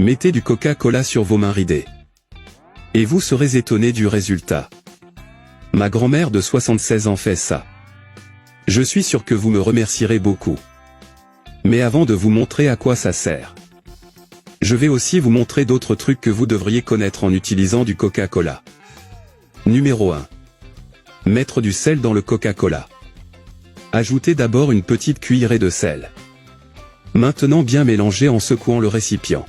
Mettez du Coca-Cola sur vos mains ridées. Et vous serez étonné du résultat. Ma grand-mère de 76 ans fait ça. Je suis sûr que vous me remercierez beaucoup. Mais avant de vous montrer à quoi ça sert, je vais aussi vous montrer d'autres trucs que vous devriez connaître en utilisant du Coca-Cola. Numéro 1. Mettre du sel dans le Coca-Cola. Ajoutez d'abord une petite cuillerée de sel. Maintenant bien mélanger en secouant le récipient.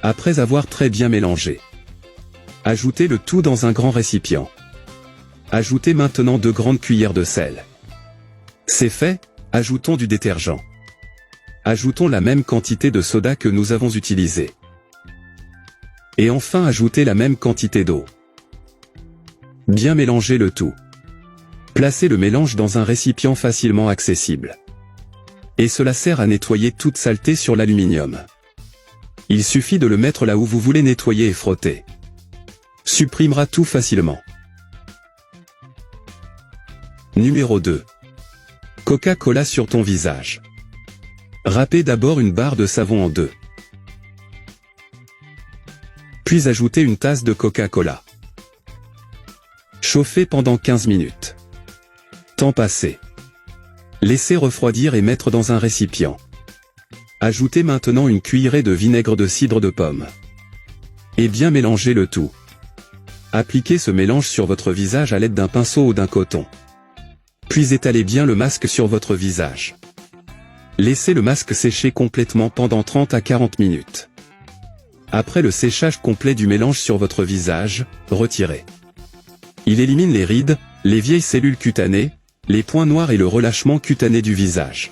Après avoir très bien mélangé, ajoutez le tout dans un grand récipient. Ajoutez maintenant 2 grandes cuillères de sel. C'est fait, ajoutons du détergent. Ajoutons la même quantité de soda que nous avons utilisé. Et enfin ajoutez la même quantité d'eau. Bien mélanger le tout. Placez le mélange dans un récipient facilement accessible. Et cela sert à nettoyer toute saleté sur l'aluminium. Il suffit de le mettre là où vous voulez nettoyer et frotter. Supprimera tout facilement. Numéro 2. Coca-Cola sur ton visage. Râpez d'abord une barre de savon en deux. Puis ajoutez une tasse de Coca-Cola. Chauffez pendant 15 minutes. Temps passé. Laissez refroidir et mettre dans un récipient. Ajoutez maintenant une cuillerée de vinaigre de cidre de pomme. Et bien mélangez le tout. Appliquez ce mélange sur votre visage à l'aide d'un pinceau ou d'un coton. Puis étalez bien le masque sur votre visage. Laissez le masque sécher complètement pendant 30 à 40 minutes. Après le séchage complet du mélange sur votre visage, retirez. Il élimine les rides, les vieilles cellules cutanées, les points noirs et le relâchement cutané du visage.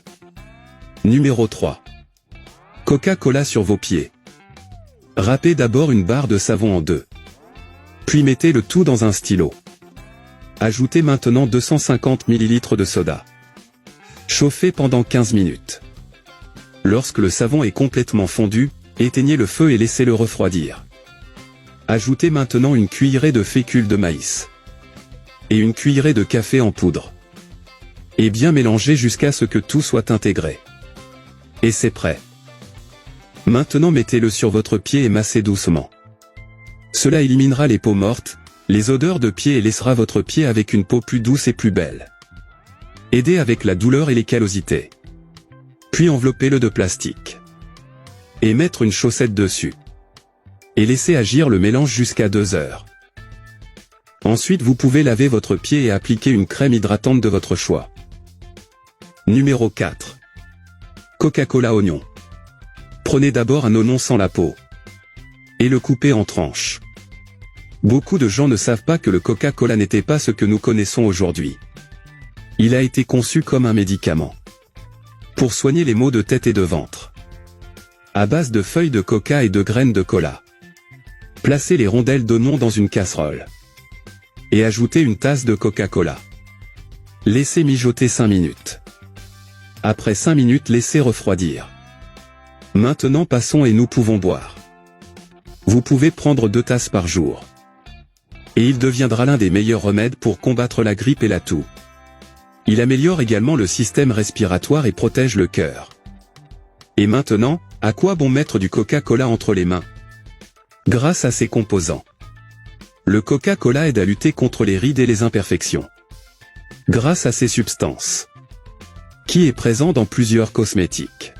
Numéro 3. Coca-Cola sur vos pieds. Râpez d'abord une barre de savon en deux. Puis mettez le tout dans un stylo. Ajoutez maintenant 250 ml de soda. Chauffez pendant 15 minutes. Lorsque le savon est complètement fondu, éteignez le feu et laissez-le refroidir. Ajoutez maintenant une cuillerée de fécule de maïs. Et une cuillerée de café en poudre. Et bien mélangez jusqu'à ce que tout soit intégré. Et c'est prêt. Maintenant mettez-le sur votre pied et massez doucement. Cela éliminera les peaux mortes, les odeurs de pied et laissera votre pied avec une peau plus douce et plus belle. Aidez avec la douleur et les callosités. Puis enveloppez-le de plastique. Et mettre une chaussette dessus. Et laissez agir le mélange jusqu'à 2 heures. Ensuite vous pouvez laver votre pied et appliquer une crème hydratante de votre choix. Numéro 4. Coca-Cola oignon. Prenez d'abord un oignon sans la peau. Et le coupez en tranches. Beaucoup de gens ne savent pas que le Coca-Cola n'était pas ce que nous connaissons aujourd'hui. Il a été conçu comme un médicament. Pour soigner les maux de tête et de ventre. À base de feuilles de coca et de graines de cola. Placez les rondelles d'oignon dans une casserole. Et ajoutez une tasse de Coca-Cola. Laissez mijoter 5 minutes. Après 5 minutes laissez refroidir. Maintenant passons et nous pouvons boire. Vous pouvez prendre 2 tasses par jour. Et il deviendra l'un des meilleurs remèdes pour combattre la grippe et la toux. Il améliore également le système respiratoire et protège le cœur. Et maintenant, à quoi bon mettre du Coca-Cola entre les mains? Grâce à ses composants. Le Coca-Cola aide à lutter contre les rides et les imperfections. Grâce à ses substances. Qui est présent dans plusieurs cosmétiques.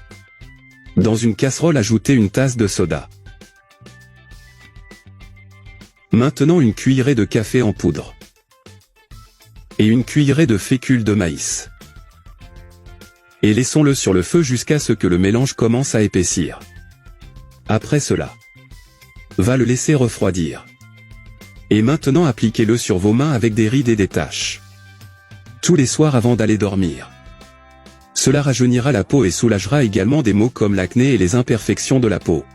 Dans une casserole ajoutez une tasse de soda. Maintenant une cuillerée de café en poudre. Et une cuillerée de fécule de maïs. Et laissons-le sur le feu jusqu'à ce que le mélange commence à épaissir. Après cela, va le laisser refroidir. Et maintenant appliquez-le sur vos mains avec des rides et des taches. Tous les soirs avant d'aller dormir. Cela rajeunira la peau et soulagera également des maux comme l'acné et les imperfections de la peau.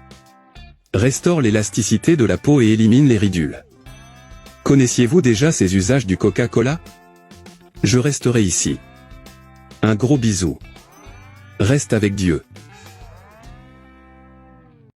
Restaure l'élasticité de la peau et élimine les ridules. Connaissiez-vous déjà ces usages du Coca-Cola? Je resterai ici. Un gros bisou. Reste avec Dieu.